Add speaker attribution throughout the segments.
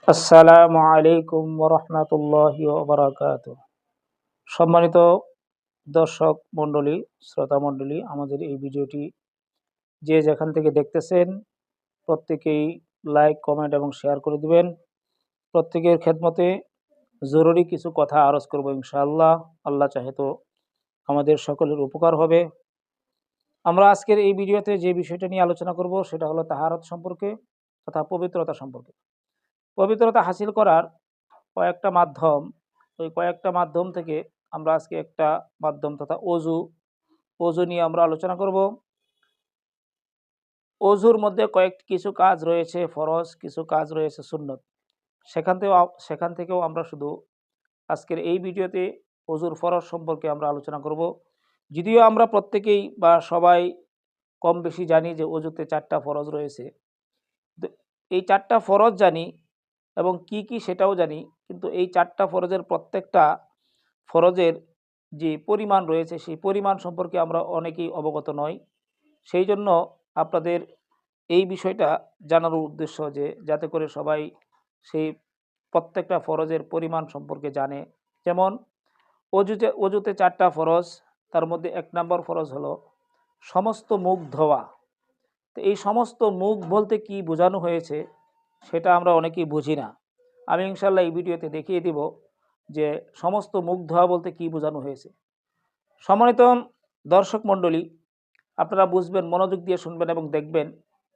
Speaker 1: আসসালামু আলাইকুম ওয়া রাহমাতুল্লাহি ওয়া বারাকাতুহু। সম্মানিত দর্শক মণ্ডলী, শ্রোতা মণ্ডলী, আমাদের এই ভিডিওটি যে যেখান থেকে দেখতেছেন প্রত্যেকেই লাইক, কমেন্ট এবং শেয়ার করে দিবেন। প্রত্যেকের খেদমতে জরুরি কিছু কথা আরজ করব ইনশাআল্লাহ। আল্লাহ চাহে তো আমাদের সকলের উপকার হবে। আমরা আজকের এই ভিডিওতে যে বিষয়টা নিয়ে আলোচনা করব সেটা হলো তাহারত সম্পর্কে তথা পবিত্রতা সম্পর্কে। পবিত্রতা হাসিল করার কয়েকটা মাধ্যম, ওই কয়েকটা মাধ্যম থেকে আমরা আজকে একটা মাধ্যম তথা অজু নিয়ে আমরা আলোচনা করব। অজুর মধ্যে কিছু কাজ রয়েছে ফরজ, কিছু কাজ রয়েছে সুন্নত। সেখান থেকেও আমরা শুধু আজকের এই ভিডিওতে অজুর ফরজ সম্পর্কে আমরা আলোচনা করব। যদিও আমরা প্রত্যেকেই বা সবাই কম বেশি জানি যে অজুতে 4টা ফরজ রয়েছে। এই 4টা ফরজ জানি এবং কি কি সেটাও জানি, কিন্তু এই 4টা ফরজের প্রত্যেকটা ফরজের যে পরিমাণ রয়েছে সেই পরিমাণ সম্পর্কে আমরা অনেকেই অবগত নই। সেই জন্য আপনাদের এই বিষয়টা জানার উদ্দেশ্য যে যাতে করে সবাই সেই প্রত্যেকটা ফরজের পরিমাণ সম্পর্কে জানে। যেমন অজুতে 4টা ফরজ, তার মধ্যে 1 নম্বর ফরজ হলো সমস্ত মুখ ধোয়া। তো এই সমস্ত মুখ বলতে কি বোঝানো হয়েছে সেটা আমরা অনেকেই বুঝি না। আমি ইনশাল্লাহ এই ভিডিওতে দেখিয়ে দিব যে সমস্ত মুখ ধোয়া বলতে কি বোঝানো হয়েছে। সম্মানিত দর্শক মণ্ডলী, আপনারা বুঝবেন, মনোযোগ দিয়ে শুনবেন এবং দেখবেন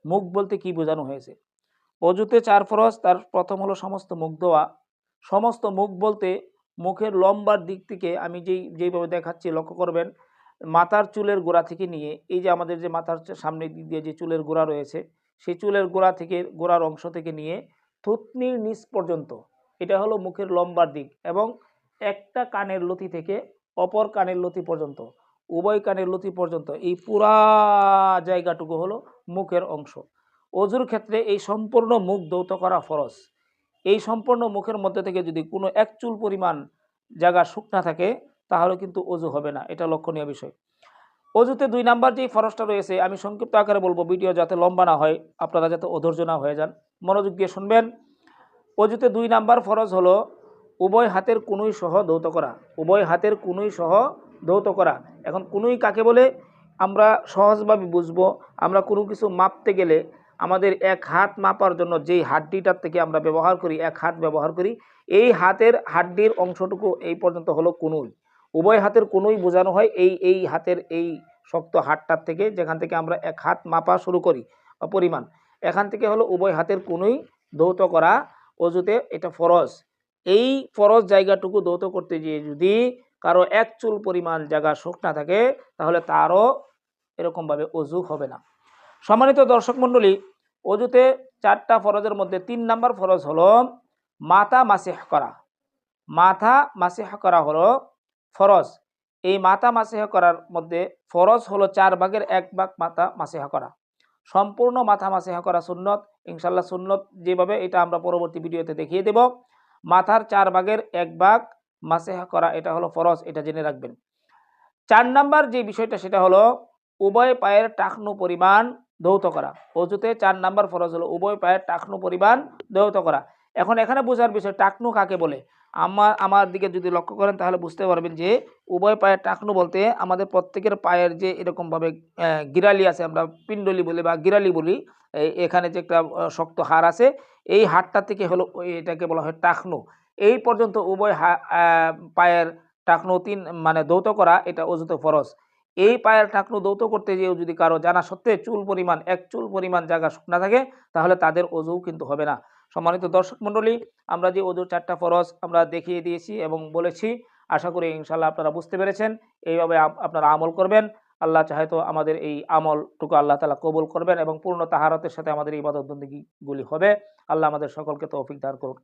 Speaker 1: মুখ বলতে কি বোঝানো হয়েছে। অজুতে 4 ফরজ, তার প্রথম হলো সমস্ত মুখ ধোয়া। সমস্ত মুখ বলতে মুখের লম্বার দিক থেকে আমি যেইভাবে দেখাচ্ছি লক্ষ্য করবেন, মাথার চুলের গোড়া থেকে নিয়ে এই যে আমাদের যে মাথার সামনের দিক দিয়ে যে চুলের গোড়া রয়েছে সেই চুলের গোড়া থেকে, গোড়ার অংশ থেকে নিয়ে থুতনির নিচ পর্যন্ত, এটা হলো মুখের লম্বার দিক। এবং একটা কানের লতি থেকে অপর কানের লতি পর্যন্ত, উভয় কানের লতি পর্যন্ত এই পুরা জায়গাটুকু হলো মুখের অংশ। অজুর ক্ষেত্রে এই সম্পূর্ণ মুখ ধৌত করা ফরজ। এই সম্পূর্ণ মুখের মধ্যে থেকে যদি কোনো এক চুল পরিমাণ জায়গা শুকনা থাকে তাহলে কিন্তু অজু হবে না, এটা লক্ষণীয় বিষয়। অজুতে 2 নাম্বার যেই ফরজটা রয়েছে, আমি সংক্ষিপ্ত আকারে বলবো, ভিডিও যাতে লম্বা না হয়, আপনারা যাতে অধৈর্য না হয়ে যান, মনোযোগ দিয়ে শুনবেন। অজুতে 2 নাম্বার ফরজ হলো উভয় হাতের কনুই সহ ধৌত করা। উভয় হাতের কনুই সহ ধৌত করা। এখন কনুই কাকে বলে আমরা সহজভাবে বুঝবো। আমরা কোনো কিছু মাপতে গেলে আমাদের এক হাত মাপার জন্য যেই হাড্ডিটার থেকে আমরা ব্যবহার করি, এক হাত ব্যবহার করি, এই হাতের হাড্ডির অংশটুকু এই পর্যন্ত হলো কনুই। উভয় হাতের কনুই বোঝানো হয় এই হাতের এই শক্ত হাতটার থেকে, যেখান থেকে আমরা এক হাত মাপা শুরু করি পরিমাণ, এখান থেকে হলো উভয় হাতের কনুই ধৌত করা অজুতে, এটা ফরজ। এই ফরজ জায়গাটুকু ধৌত করতে গিয়ে যদি কারো এক চুল পরিমাণ জায়গা শুকনা থাকে তাহলে তারও এরকমভাবে অজু হবে না। সম্মানিত দর্শক মণ্ডলী, অজুতে 4টা ফরজের মধ্যে 3 নাম্বার ফরজ হলো মাথা মাসিহ করা। মাথা মাসিহ করা হলো ফরজ। এই মাথা মাসিহ করার মধ্যে ফরজ হলো 4 ভাগের 1 ভাগ মাথা মাসিহ করা। সম্পূর্ণ মাথা মাসিহ করা সুন্নত। ইনশাল্লাহ সুন্নত যেভাবে, এটা আমরা পরবর্তী ভিডিওতে দেখিয়ে দেব। মাথার 4 ভাগের 1 ভাগ মাসিহ করা, এটা হলো ফরজ, এটা জেনে রাখবেন। 4 নাম্বার যে বিষয়টা সেটা হলো উভয় পায়ের টাকনু পরিমাণ ধৌত করা। অজুতে 4 নাম্বার ফরজ হলো উভয় পায়ের টাকনু পরিমাণ ধৌত করা। এখন এখানে বোঝার বিষয় টাকনু কাকে বলে। আমার দিকে যদি লক্ষ্য করেন তাহলে বুঝতে পারবেন যে উভয় পায়ের টাকনু বলতে আমাদের প্রত্যেকের পায়ের যে এরকমভাবে গিরালি আছে, আমরা পিণ্ডলি বলি বা গিরালি বলি, এখানে যে একটা শক্ত হাড় আছে, এই হাড়টা থেকে হলো এটাকে বলা হয় টাকনু। এই পর্যন্ত উভয় পায়ের টাকনু মানে ধৌত করা, এটা অজুতে ফরজ। এই পায়ের টাকনু ধৌত করতে যেও যদি কারো জানা সত্ত্বে চুল পরিমাণ, এক চুল পরিমাণ জায়গা শুকনা থাকে তাহলে তাদের অজু কিন্তু হবে না। সম্মানিত দর্শক মণ্ডলী, আমরা যে অজুর 4টা ফরজ আমরা দেখিয়ে দিয়েছি এবং বলেছি, আশা করি ইনশাল্লাহ আপনারা বুঝতে পেরেছেন। এইভাবে আপনারা আমল করবেন। আল্লাহ চাহে তো আমাদের এই আমলটুকু আল্লাহ তাআলা কবুল করবেন এবং পূর্ণ তাহারতের সাথে আমাদের ইবাদত বন্দেগীগুলি হবে। আল্লাহ আমাদের সকলকে তৌফিক দান করুন।